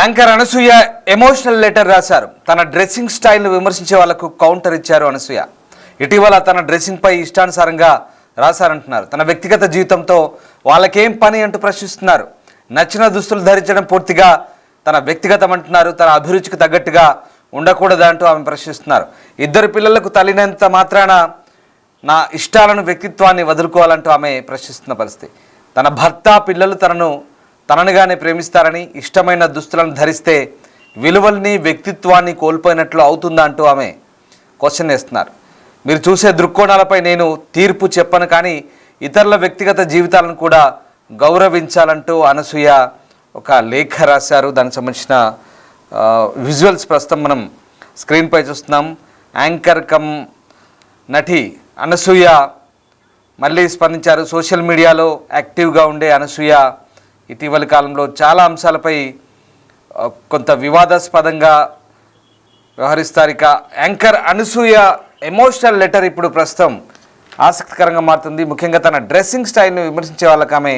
Anchor Anasuya emotional letter రాశారు. తన dressing స్టైల్ను విమర్శించే వాళ్లకు కౌంటర్ ఇచ్చారు అనసూయ. ఇటీవల తన డ్రెస్సింగ్పై ఇష్టానుసారంగా రాశారంటున్నారు. తన వ్యక్తిగత జీవితంతో వాళ్ళకేం పని అంటూ ప్రశ్నిస్తున్నారు. నచ్చిన దుస్తులు ధరించడం పూర్తిగా తన వ్యక్తిగతం అంటున్నారు. తన అభిరుచికి తగ్గట్టుగా ఉండకూడదా అంటూ ఆమె ప్రశ్నిస్తున్నారు. ఇద్దరు పిల్లలకు తల్లినంత మాత్రాన నా ఇష్టాలను వ్యక్తిత్వాన్ని వదులుకోవాలంటూ ఆమె ప్రశ్నిస్తున్న పరిస్థితి. తన భర్త పిల్లలు తననిగానే ప్రేమిస్తారని, ఇష్టమైన దుస్తులను ధరిస్తే విలువల్ని వ్యక్తిత్వాన్ని కోల్పోయినట్లు అవుతుందా అంటూ ఆమె క్వశ్చన్ వేస్తున్నారు. మీరు చూసే దృక్కోణాలపై నేను తీర్పు చెప్పను, కానీ ఇతరుల వ్యక్తిగత జీవితాలను కూడా గౌరవించాలంటూ అనసూయ ఒక లేఖ రాశారు. దానికి సంబంధించిన విజువల్స్ ప్రస్తుతం మనం స్క్రీన్పై చూస్తున్నాం. యాంకర్ కమ్ నటి అనసూయ మళ్ళీ స్పందించారు. సోషల్ మీడియాలో యాక్టివ్గా ఉండే అనసూయ ఇటీవలి కాలంలో చాలా అంశాలపై కొంత వివాదాస్పదంగా వ్యవహరిస్తారు. ఇక యాంకర్ అనసూయ ఎమోషనల్ లెటర్ ఇప్పుడు ప్రస్తుతం ఆసక్తికరంగా మారుతుంది. ముఖ్యంగా తన డ్రెస్సింగ్ స్టైల్ను విమర్శించే వాళ్ళకి ఆమె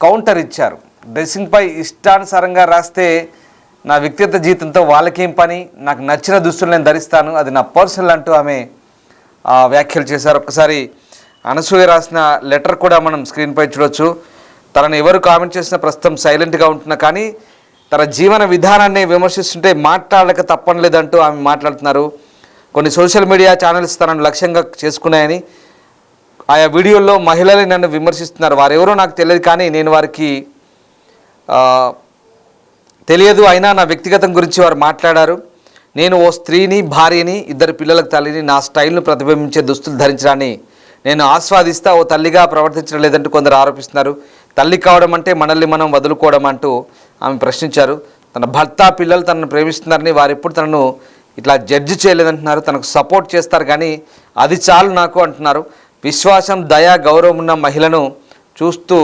కౌంటర్ ఇచ్చారు. డ్రెస్సింగ్పై ఇష్టానుసారంగా రాస్తే నా వ్యక్తిగత జీవితంతో వాళ్ళకేం పని, నాకు నచ్చిన దుస్తులు నేను ధరిస్తాను, అది నా పర్సనల్ అంటూ ఆమె వ్యాఖ్యలు చేశారు. ఒక్కసారి అనసూయ రాసిన లెటర్ కూడా మనం స్క్రీన్పై చూడొచ్చు. తనను ఎవరు కామెంట్ చేసినా ప్రస్తుతం సైలెంట్గా ఉంటున్నా, కానీ తన జీవన విధానాన్ని విమర్శిస్తుంటే మాట్లాడక తప్పనిలేదంటూ ఆమె మాట్లాడుతున్నారు. కొన్ని సోషల్ మీడియా ఛానల్స్ తనను లక్ష్యంగా చేసుకున్నాయని, ఆయా వీడియోల్లో మహిళలు నన్ను విమర్శిస్తున్నారు, వారెవరో నాకు తెలియదు, కానీ నేను వారికి తెలియదు, అయినా నా వ్యక్తిగతం గురించి వారు మాట్లాడారు. నేను ఓ స్త్రీని, భార్యని, ఇద్దరు పిల్లలకు తల్లిని, నా స్టైల్ను ప్రతిబింబించే దుస్తులు ధరించడాన్ని నేను ఆస్వాదిస్తా, ఓ తల్లిగా ప్రవర్తించడం లేదంటూ కొందరు ఆరోపిస్తున్నారు. తల్లి కావడం అంటే మనల్ని మనం వదులుకోవడం అంటూ ఆమె ప్రశ్నించారు. తన భర్త పిల్లలు తనను ప్రేమిస్తున్నారని, వారు ఎప్పుడు తనను ఇట్లా జడ్జి చేయలేదంటున్నారు. తనకు సపోర్ట్ చేస్తారు, కానీ అది చాలు నాకు అంటున్నారు. విశ్వాసం, దయ, గౌరవం ఉన్న మహిళను చూస్తూ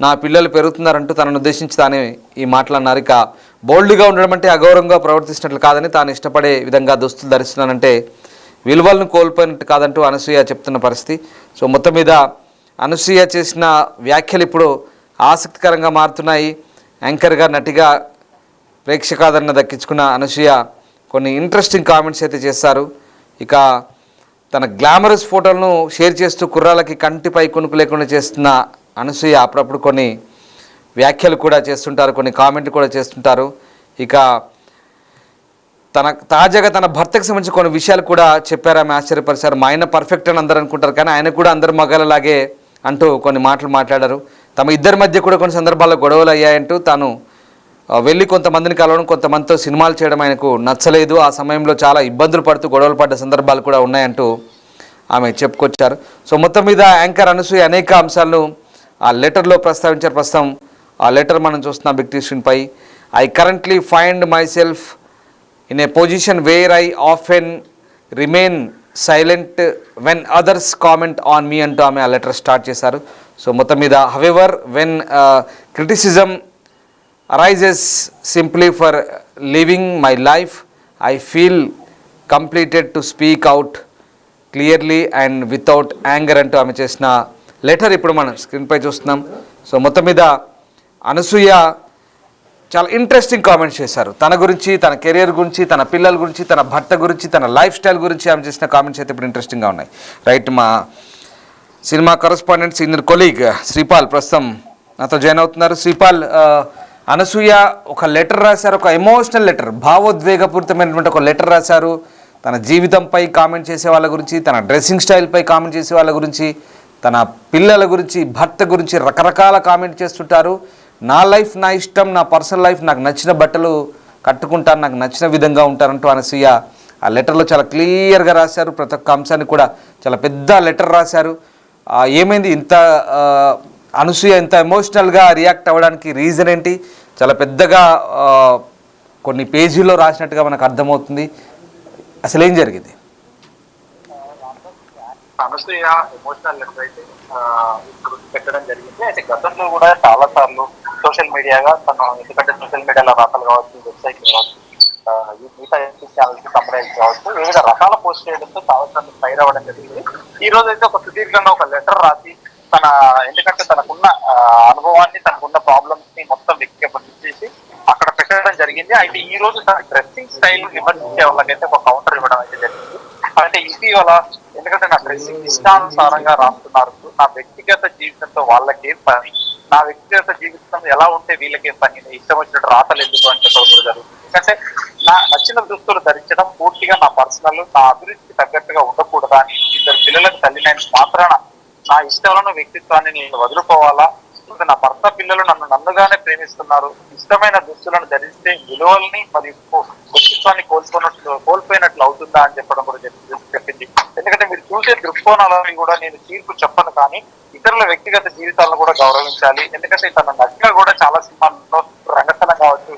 నా పిల్లలు పెరుగుతున్నారంటూ తనను ఉద్దేశించి తానే ఈ మాటలు అన్నారు. ఇక బోల్డ్గా ఉండడం అంటే అగౌరవంగా ప్రవర్తిస్తున్నట్లు కాదని, తాను ఇష్టపడే విధంగా దుస్తులు ధరిస్తున్నానంటే విలువలను కోల్పోయినట్టు కాదంటూ అనసూయ చెప్తున్న పరిస్థితి. సో మొత్తం మీద అనసూయ చేసిన వ్యాఖ్యలు ఇప్పుడు ఆసక్తికరంగా మారుతున్నాయి. యాంకర్గా, నటిగా ప్రేక్షకాదరణ దక్కించుకున్న అనసూయ కొన్ని ఇంట్రెస్టింగ్ కామెంట్స్ అయితే చేస్తారు. ఇక తన గ్లామరస్ ఫోటోలను షేర్ చేస్తూ కుర్రాలకి కంటిపై కొనుక్కు లేకుండా చేస్తున్న అనసూయ అప్పుడప్పుడు కొన్ని వ్యాఖ్యలు కూడా చేస్తుంటారు, కొన్ని కామెంట్లు కూడా చేస్తుంటారు. ఇక తాజాగా తన భర్తకు సంబంధించిన కొన్ని విషయాలు కూడా చెప్పారు. ఆమె ఆశ్చర్యపరిచారు. మా ఆయన పర్ఫెక్ట్ అని అందరూ అనుకుంటారు, కానీ ఆయన కూడా అందరు మగాళ్ళలాగే అంటూ కొన్ని మాటలు మాట్లాడారు. తమ ఇద్దరి మధ్య కూడా కొన్ని సందర్భాల్లో గొడవలు అయ్యాయంటూ తాను వెళ్ళి కొంతమందిని కలవడం, కొంతమందితో సినిమాలు చేయడం ఆయనకు నచ్చలేదు, ఆ సమయంలో చాలా ఇబ్బందులు పడుతూ గొడవలు పడ్డ సందర్భాలు కూడా ఉన్నాయంటూ ఆమె చెప్పుకొచ్చారు. సో మొత్తం మీద యాంకర్ అనసూయ అనేక అంశాలను ఆ లెటర్లో ప్రస్తావించారు. ప్రస్తుతం ఆ లెటర్ మనం చూస్తున్నాం బిగ్ టీవీ స్క్రీన్పై. I currently find my self in a position where I often remain silent when others comment on me అంటూ ఆమె ఆ లెటర్ స్టార్ట్ చేశారు. సో మొత్తం మీద however when criticism arises simply for living my life, I feel completed to speak out clearly and without anger అంటూ ఆమె చేసిన letter ఇప్పుడు మనం స్క్రీన్పై చూస్తున్నాం. సో మొత్తం మీద అనసూయ చాలా ఇంట్రెస్టింగ్ కామెంట్స్ చేశారు. తన గురించి, తన కెరియర్ గురించి, తన పిల్లల గురించి, తన భర్త గురించి, తన లైఫ్ స్టైల్ గురించి ఆమె చేసిన కామెంట్స్ అయితే ఇప్పుడు ఇంట్రెస్టింగ్గా ఉన్నాయి. రైట్, మా cinema correspondent senior colleague Sripal ప్రస్తుతం నాతో జాయిన్ అవుతున్నారు. శ్రీపాల్, అనసూయ ఒక లెటర్ రాశారు, ఒక ఎమోషనల్ లెటర్, భావోద్వేగపూరితమైనటువంటి ఒక లెటర్ రాశారు. తన జీవితంపై కామెంట్ చేసే వాళ్ళ గురించి, తన డ్రెస్సింగ్ స్టైల్పై కామెంట్ చేసే వాళ్ళ గురించి, తన పిల్లల గురించి, భర్త గురించి రకరకాల కామెంట్ చేస్తుంటారు. నా లైఫ్ నా ఇష్టం, నా పర్సనల్ లైఫ్, నాకు నచ్చిన బట్టలు కట్టుకుంటాను, నాకు నచ్చిన విధంగా ఉంటారంటూ అనసూయ ఆ లెటర్లో చాలా క్లియర్గా రాశారు. ప్రతి ఒక్క అంశాన్ని కూడా చాలా పెద్ద లెటర్ రాశారు. ఏమైంది ఇంత అనసూయ ఇంత ఎమోషనల్గా రియాక్ట్ అవ్వడానికి రీజన్ ఏంటి? చాలా పెద్దగా కొన్ని పేజీల్లో రాసినట్టుగా మనకు అర్థమవుతుంది. అసలు ఏం జరిగింది? అనసూయ ఎమోషనల్ లెటర్ అయితే పెట్టడం జరిగింది. అయితే గతంలో కూడా చాలా సార్లు సోషల్ మీడియాగా తను, ఎందుకంటే సోషల్ మీడియాలో రాతలు కావచ్చు, వెబ్సైట్లు కావచ్చు, మిగతా ఛానల్స్ కంపెనీస్ కావచ్చు, వివిధ రకాల పోస్ట్ చేయడంతో చాలా సార్లు ఫైర్ అవ్వడం జరిగింది. ఈ రోజు అయితే ఒక సుదీర్ఘంగా ఒక లెటర్ రాసి తన, ఎందుకంటే తనకున్న అనుభవాన్ని, తనకున్న ప్రాబ్లమ్స్ ని మొత్తం వ్యక్తపరిచేసి అక్కడ పెట్టడం జరిగింది. జరిగింది. అయితే ఈ రోజు తన డ్రెస్సింగ్ స్టైల్ విమర్శించే వాళ్ళకైతే ఒక కౌంటర్ ఇవ్వడం అయితే జరిగింది. అంటే ఇటీవల ఎందుకంటే నా డ్రెస్సింగ్ ఇష్టానుసారంగా రాస్తున్నారు, నా వ్యక్తిగత జీవితంతో వాళ్ళకేం పని, నా వ్యక్తిగత జీవితం ఎలా ఉంటే వీళ్ళకేం పని, ఇష్టం వచ్చినట్టు రాతలు ఎందుకు అని చెప్పడం కూడా జరుగుతుంది. ఎందుకంటే నా నచ్చిన దుస్తులు ధరించడం పూర్తిగా నా పర్సనల్, నా అభిరుచికి తగ్గట్టుగా ఉండకూడదా అని ఇద్దరు పిల్లలకు తల్లినైన మాత్రాన నా ఇష్టాలను వ్యక్తిత్వాన్ని నేను వదులుకోవాలా, నా భర్త పిల్లలు నన్నుగానే ప్రేమిస్తున్నారు, ఇష్టమైన దుస్తులను ధరిస్తే విలువల్ని మరియు వ్యక్తిత్వాన్ని కోల్పోయినట్లు అవుతుందా అని చెప్పడం కూడా చెప్పింది. ఎందుకంటే మీరు చూసే దృక్కోణాలని కూడా నేను తీర్పు చెప్పను, కానీ ఇతరుల వ్యక్తిగత జీవితాలను కూడా గౌరవించాలి. ఎందుకంటే తన నటిగా కూడా చాలా సినిమాల్లో రంగస్థలం కావచ్చు,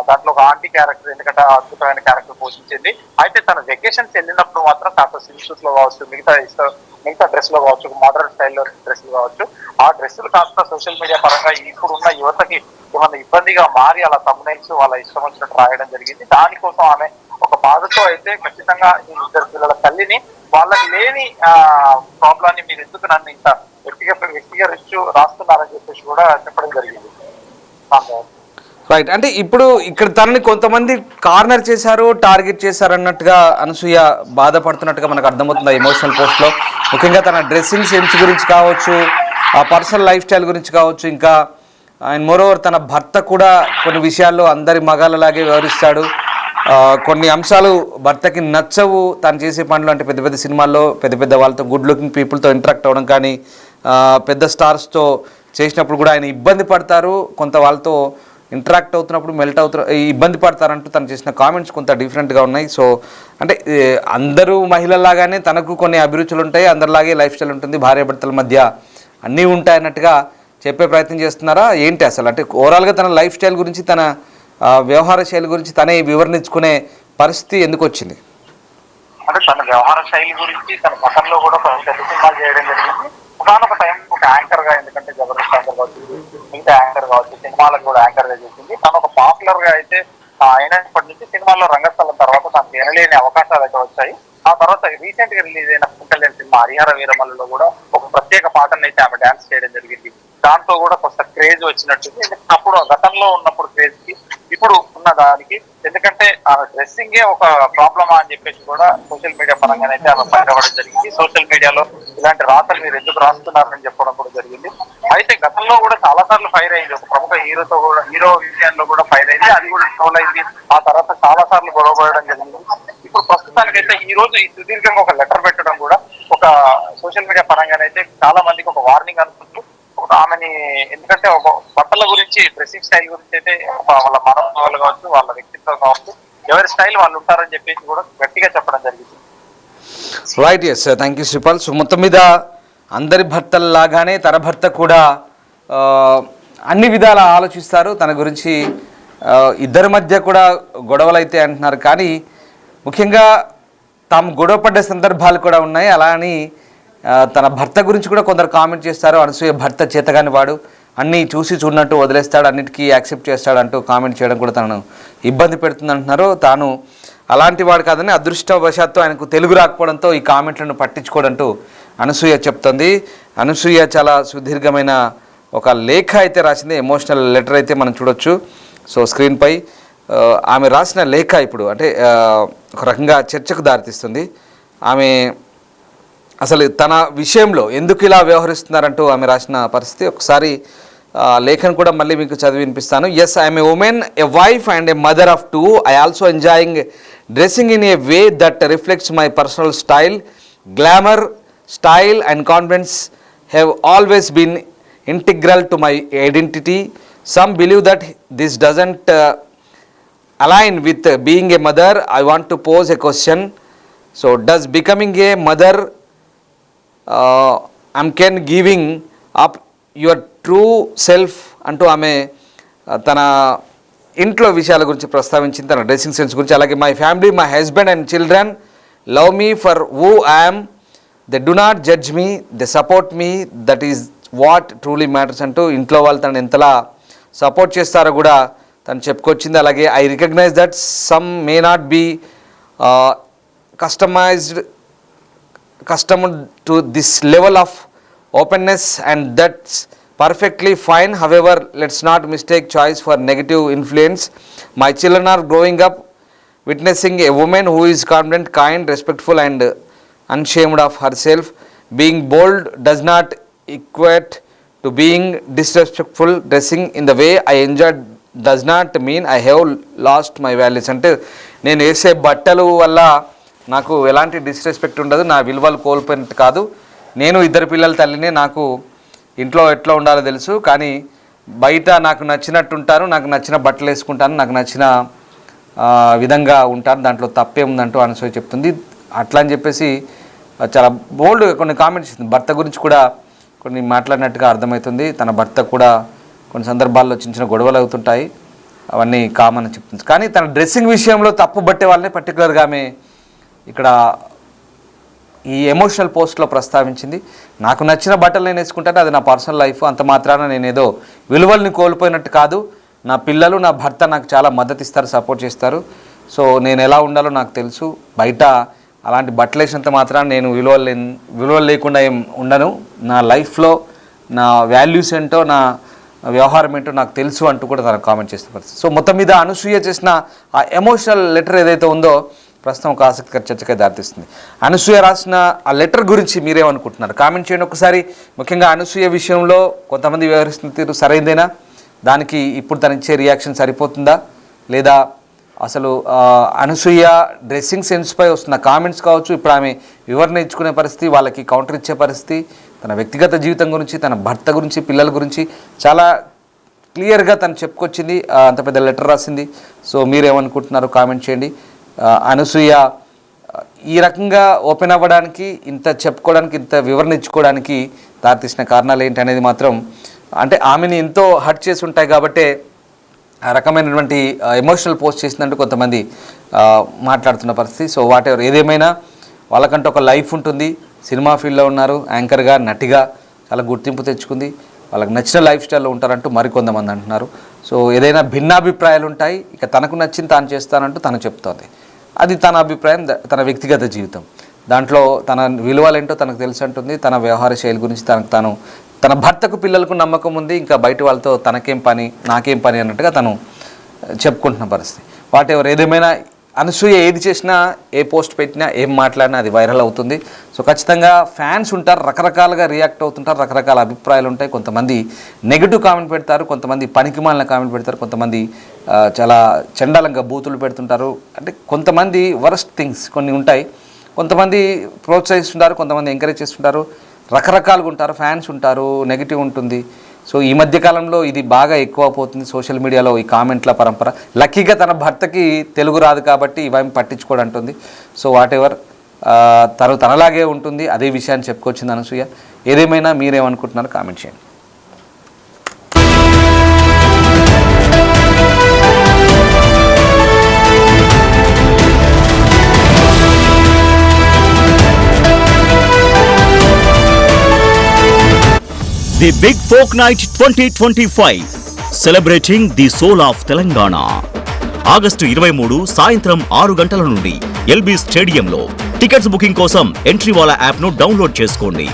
దాంట్లో ఒక ఆంటీ క్యారెక్టర్ ఎందుకంటే అద్భుతమైన క్యారెక్టర్ పోషించింది. అయితే తన వెకేషన్స్ వెళ్ళినప్పుడు మాత్రం కాస్త స్విమ్ సూట్ లో కావచ్చు, మిగతా డ్రెస్ లో కావచ్చు, మోడర్న్ స్టైల్లో డ్రెస్సులు కావచ్చు, ఆ డ్రెస్సులు కాస్త సోషల్ మీడియా పరంగా ఇప్పుడున్న యువతకి ఏమన్నా ఇబ్బందిగా మారి అలా తమ్నైల్స్ వాళ్ళ ఇష్టం వచ్చినట్టు రాయడం జరిగింది. దానికోసం ఆమె ఒక బాధతో అయితే ఖచ్చితంగా ఈ ఇద్దరు పిల్లల తల్లిని వాళ్ళకి లేని ప్రాబ్లాన్ని మీరు ఎందుకు నన్ను ఇంత వ్యక్తిగత రాస్తున్నారని చెప్పేసి కూడా చెప్పడం జరిగింది. రైట్. అంటే ఇప్పుడు ఇక్కడ తనని కొంతమంది కార్నర్ చేశారు, టార్గెట్ చేశారు అన్నట్టుగా అనసూయ బాధపడుతున్నట్టుగా మనకు అర్థమవుతుంది ఆ ఎమోషనల్ పోస్ట్లో. ముఖ్యంగా తన డ్రెస్సింగ్ సెన్స్ గురించి కావచ్చు, ఆ పర్సనల్ లైఫ్ స్టైల్ గురించి కావచ్చు, ఇంకా అండ్ మోరోవర్ తన భర్త కూడా కొన్ని విషయాల్లో అందరి మగాళ్ళలాగే వ్యవహరిస్తాడు, కొన్ని అంశాలు భర్తకి నచ్చవు తను చేసే పనులు. అంటే పెద్ద పెద్ద సినిమాల్లో పెద్ద పెద్ద వాళ్ళతో గుడ్ లుకింగ్ పీపుల్తో ఇంటరాక్ట్ అవ్వడం కానీ, పెద్ద స్టార్స్తో చేసినప్పుడు కూడా ఆయన ఇబ్బంది పడతారు, కొంత వాళ్ళతో ఇంటరాక్ట్ అవుతున్నప్పుడు మెల్ట్ ఇబ్బంది పడతారంటూ తను చేసిన కామెంట్స్ కొంత డిఫరెంట్గా ఉన్నాయి. సో అంటే అందరూ మహిళల్లాగానే తనకు కొన్ని అభిరుచులు ఉంటాయి, అందరిలాగే లైఫ్ స్టైల్ ఉంటుంది, భార్యాభర్తల మధ్య అన్నీ ఉంటాయి అన్నట్టుగా చెప్పే ప్రయత్నం చేస్తున్నారా ఏంటి అసలు? అంటే ఓవరాల్గా తన లైఫ్ స్టైల్ గురించి, తన వ్యవహార శైలి గురించి తనే వివరణించుకునే పరిస్థితి ఎందుకు వచ్చింది? అంటే తన వ్యవహార శైలి గురించి తన పక్కనలో కూడా పెద్ద సినిమాలు చేయడం జరిగింది. ఒకనొక టైం ఒక యాంకర్ గా, ఎందుకంటే జబర్దస్త్ యాంకర్ కావచ్చు, మిగతా యాంకర్ కావచ్చు, సినిమాలకు కూడా యాంకర్ గా చేసింది. తను ఒక పాపులర్ గా అయితే అయినప్పటి నుంచి సినిమాల్లో రంగస్థలం తర్వాత తనకు వినలేని అవకాశాలు అయితే వచ్చాయి. ఆ తర్వాత రీసెంట్ గా రిలీజ్ అయిన కుంటలేని సినిమా హరిహర వీరమల్లులో కూడా ఒక ప్రత్యేక పాటను అయితే ఆమె డాన్స్ చేయడం జరిగింది. దాంతో కూడా కొంత క్రేజ్ వచ్చినట్టుంది. అప్పుడు గతంలో ఉన్నప్పుడు క్రేజ్ కి ఇప్పుడు ఉన్న దానికి, ఎందుకంటే ఆమె డ్రెస్సింగే ఒక ప్రాబ్లమా అని చెప్పేసి కూడా సోషల్ మీడియా పరంగానైతే ఆమె బయటపడడం జరిగింది. సోషల్ మీడియాలో ఇలాంటి రాతలు మీరు ఎందుకు రాస్తున్నారని చెప్పడం కూడా జరిగింది. అయితే గతంలో కూడా చాలా సార్లు ఫైర్ అయింది, ఒక ప్రముఖ హీరో విషయంలో కూడా ఫైర్ అయింది, అది కూడా ట్రోల్ అయింది. ఆ తర్వాత చాలా సార్లు గొడవపడడం జరిగింది. ఇప్పుడు ప్రస్తుతానికైతే ఈ రోజు ఈ సుదీర్ఘంగా ఒక లెటర్ పెట్టడం కూడా ఒక సోషల్ మీడియా పరంగానైతే చాలా మందికి ఒక వార్నింగ్ అనుకుంటూ ఆమెని, ఎందుకంటే ఒక బట్టల గురించి, డ్రెస్సింగ్ స్టైల్ గురించి అయితే వాళ్ళ మనోభావాలు కావచ్చు, వాళ్ళ వ్యక్తిత్వం కావచ్చు, ఎవరి స్టైల్ వాళ్ళు ఉంటారని చెప్పేసి కూడా గట్టిగా చెప్పడం జరిగింది. Right. Yes, thank you Sripal. So మొత్తం మీద అందరి భర్తల్లాగానే తన భర్త కూడా అన్ని విధాల ఆలోచిస్తారు తన గురించి. ఇద్దరి మధ్య కూడా గొడవలు అయితే అంటున్నారు, కానీ ముఖ్యంగా తాము గొడవపడ్డ సందర్భాలు కూడా ఉన్నాయి. అలా అని తన భర్త గురించి కూడా కొందరు కామెంట్ చేస్తారు. అనసూయ భర్త చేతగాని వాడు, అన్నీ చూసి చూడనట్టు వదిలేస్తాడు, అన్నిటికీ యాక్సెప్ట్ చేస్తాడు అంటూ కామెంట్ చేయడం కూడా తనను ఇబ్బంది పెడుతుంది అంటున్నారు. తాను అలాంటి వాడు కాదని, అదృష్టవశాత్తు ఆయనకు తెలుగు రాకపోవడంతో ఈ కామెంట్లను పట్టించుకోవడంటూ అనసూయ చెప్తుంది. అనసూయ చాలా సుదీర్ఘమైన ఒక లేఖ అయితే రాసింది, ఎమోషనల్ లెటర్ అయితే మనం చూడొచ్చు. సో స్క్రీన్పై ఆమె రాసిన లేఖ ఇప్పుడు అంటే ఒక రకంగా చర్చకు దారితీస్తుంది. ఆమె అసలు తన విషయంలో ఎందుకు ఇలా వ్యవహరిస్తున్నారంటూ ఆమె రాసిన పరిస్థితి. ఒకసారి లేఖను కూడా మళ్ళీ మీకు చదివి వినిపిస్తాను. Yes, I'm a woman, a wife and a mother of 2. I also enjoying dressing in a way that reflects my personal style. Glamour, style and confidence have always been integral to my identity. Some believe that this doesn't align with being a mother. I want to pose a question. So does becoming a mother can giving up your true self అంటూ ఆమె తన ఇంట్లో విషయాల గురించి ప్రస్తావించింది, తన dressing sense గురించి. అలాగే my family, my husband and children love me for who I am. They do not judge me, they support me, that is what truly matters అంటూ ఇంట్లో వాళ్ళు తను ఎంతలా సపోర్ట్ చేస్తారో కూడా తను చెప్పుకొచ్చింది. అలాగే I recognise that some may not be customed to this level of openness and that's perfectly fine. However, let's not mistake choice for negative influence. My children are growing up witnessing a woman who is confident, kind, respectful, and unshamed of herself. Being bold does not equate to being disrespectful. Dressing in the way I enjoy does not mean I have lost my values. అంటే నేను వేసే బట్టలు వల్ల నాకు ఎలాంటి disrespect ఉండదు, నా విలువలు కోల్పోయినట్టు కాదు. నేను 2 పిల్లల తల్లినే, నాకు ఇంట్లో ఎట్లా ఉండాలో తెలుసు, కానీ బయట నాకు నచ్చినట్టు ఉంటాను, నాకు నచ్చిన బట్టలు వేసుకుంటాను, నాకు నచ్చిన విధంగా ఉంటాను, దాంట్లో తప్పే ఉందంటూ అనసూయ చెప్తుంది. అట్లా అని చెప్పేసి చాలా బోల్డ్గా కొన్ని కామెంట్స్ ఇస్తుంది. భర్త గురించి కూడా కొన్ని మాట్లాడినట్టుగా అర్థమవుతుంది. తన భర్త కూడా కొన్ని సందర్భాల్లో చిన్న చిన్న గొడవలు అవుతుంటాయి, అవన్నీ కామన్ అని చెప్తుంది. కానీ తన డ్రెస్సింగ్ విషయంలో తప్పు పట్టే వాళ్ళని పర్టికులర్గా ఆమె ఇక్కడ ఈ ఎమోషనల్ పోస్ట్లో ప్రస్తావించింది. నాకు నచ్చిన బట్టలు నేను వేసుకుంటాను, అది నా పర్సనల్ లైఫ్, అంత మాత్రాన నేను ఏదో విలువల్ని కోల్పోయినట్టు కాదు. నా పిల్లలు, నా భర్త నాకు చాలా మద్దతు ఇస్తారు, సపోర్ట్ చేస్తారు. సో నేను ఎలా ఉండాలో నాకు తెలుసు. బయట అలాంటి బట్టలు వేసినంత మాత్రాన నేను విలువలు లేకుండా ఏం ఉండను. నా లైఫ్లో నా వాల్యూస్ ఏంటో, నా వ్యవహారం ఏంటో నాకు తెలుసు అంటూ కూడా తనకు కామెంట్ చేసిన పరిస్థితి. సో మొత్తం మీద అనసూయ చేసిన ఆ ఎమోషనల్ లెటర్ ఏదైతే ఉందో ప్రస్తుతం ఒక ఆసక్తికర చర్చగా దారితీస్తుంది. అనసూయ రాసిన ఆ లెటర్ గురించి మీరేమనుకుంటున్నారు? కామెంట్ చేయండి ఒకసారి. ముఖ్యంగా అనసూయ విషయంలో కొంతమంది వ్యవహరిస్తున్న తీరు సరైందేనా? దానికి ఇప్పుడు తను ఇచ్చే రియాక్షన్ సరిపోతుందా? లేదా అసలు అనసూయ డ్రెస్సింగ్ సెన్స్పై వస్తున్న కామెంట్స్ కావచ్చు, ఇప్పుడు ఆమె వివరణ ఇచ్చుకునే పరిస్థితి, వాళ్ళకి కౌంటర్ ఇచ్చే పరిస్థితి, తన వ్యక్తిగత జీవితం గురించి, తన భర్త గురించి, పిల్లల గురించి చాలా క్లియర్గా తను చెప్పుకొచ్చింది. అంత పెద్ద లెటర్ రాసింది. సో మీరేమనుకుంటున్నారు? కామెంట్ చేయండి. అనసూయ ఈ రకంగా ఓపెన్ అవ్వడానికి, ఇంత చెప్పుకోవడానికి, ఇంత వివరణ ఇచ్చుకోవడానికి దారితీసిన కారణాలు ఏంటి అనేది మాత్రం, అంటే ఆమెని ఎంతో హర్ట్ చేసి ఉంటాయి కాబట్టే ఆ రకమైనటువంటి ఎమోషనల్ పోస్ట్ చేసిందంటూ కొంతమంది మాట్లాడుతున్న పరిస్థితి. సో వాట్ ఎవర్ ఏదేమైనా వాళ్ళకంటూ ఒక లైఫ్ ఉంటుంది. సినిమా ఫీల్డ్లో ఉన్నారు, యాంకర్గా, నటిగా చాలా గుర్తింపు తెచ్చుకుంది. వాళ్ళకి నచ్చిన లైఫ్ స్టైల్లో ఉంటారంటూ మరికొంతమంది అంటున్నారు. సో ఏదైనా భిన్నాభిప్రాయాలు ఉంటాయి. ఇక తనకు నచ్చింది తాను చేస్తానంటూ తను చెప్తోంది. అది తన అభిప్రాయం, తన వ్యక్తిగత జీవితం. దాంట్లో తన విలువలేంటో తనకు తెలిసి అంటుంది. తన వ్యవహార శైలి గురించి తన భర్తకు, పిల్లలకు నమ్మకం ఉంది. ఇంకా బయట వాళ్ళతో తనకేం పని, నాకేం పని అన్నట్టుగా తను చెప్పుకుంటున్న పరిస్థితి. వాట్ ఎవర్ ఏదేమైనా అనసూయ ఏది చేసినా, ఏ పోస్ట్ పెట్టినా, ఏం మాట్లాడినా అది వైరల్ అవుతుంది. సో ఖచ్చితంగా ఫ్యాన్స్ ఉంటారు, రకరకాలుగా రియాక్ట్ అవుతుంటారు, రకరకాల అభిప్రాయాలు ఉంటాయి. కొంతమంది నెగిటివ్ కామెంట్ పెడతారు, కొంతమంది పనికిమాలిన కామెంట్ పెడతారు, కొంతమంది చాలా చండాలంగా బూతులు పెడుతుంటారు. అంటే కొంతమంది వరస్ట్ థింగ్స్ కొన్ని ఉంటాయి. కొంతమంది ప్రోత్సహిస్తుంటారు, కొంతమంది ఎంకరేజ్ చేస్తుంటారు, రకరకాలుగా ఉంటారు. ఫ్యాన్స్ ఉంటారు, నెగిటివ్ ఉంటుంది. సో ఈ మధ్యకాలంలో ఇది బాగా ఎక్కువ పోతుంది సోషల్ మీడియాలో, ఈ కామెంట్ల పరంపర. లక్కీగా తన భర్తకి తెలుగు రాదు కాబట్టి ఇవేమి పట్టించుకోడు అంటుంది. సో వాట్ ఎవర్ తనలాగే ఉంటుంది, అదే విషయాన్ని చెప్పుకొచ్చింది అనసూయ. ఏదేమైనా మీరేమనుకుంటున్నారో కామెంట్ చేయండి. The Big Folk Night 2025 celebrating the soul of Telangana. August 23 సాయంత్రం 6 గంటల నుండి ఎల్బీ స్టేడియంలో. టికెట్స్ బుకింగ్ కోసం ఎంట్రీ వాలా యాప్ను డౌన్లోడ్ చేసుకోండి.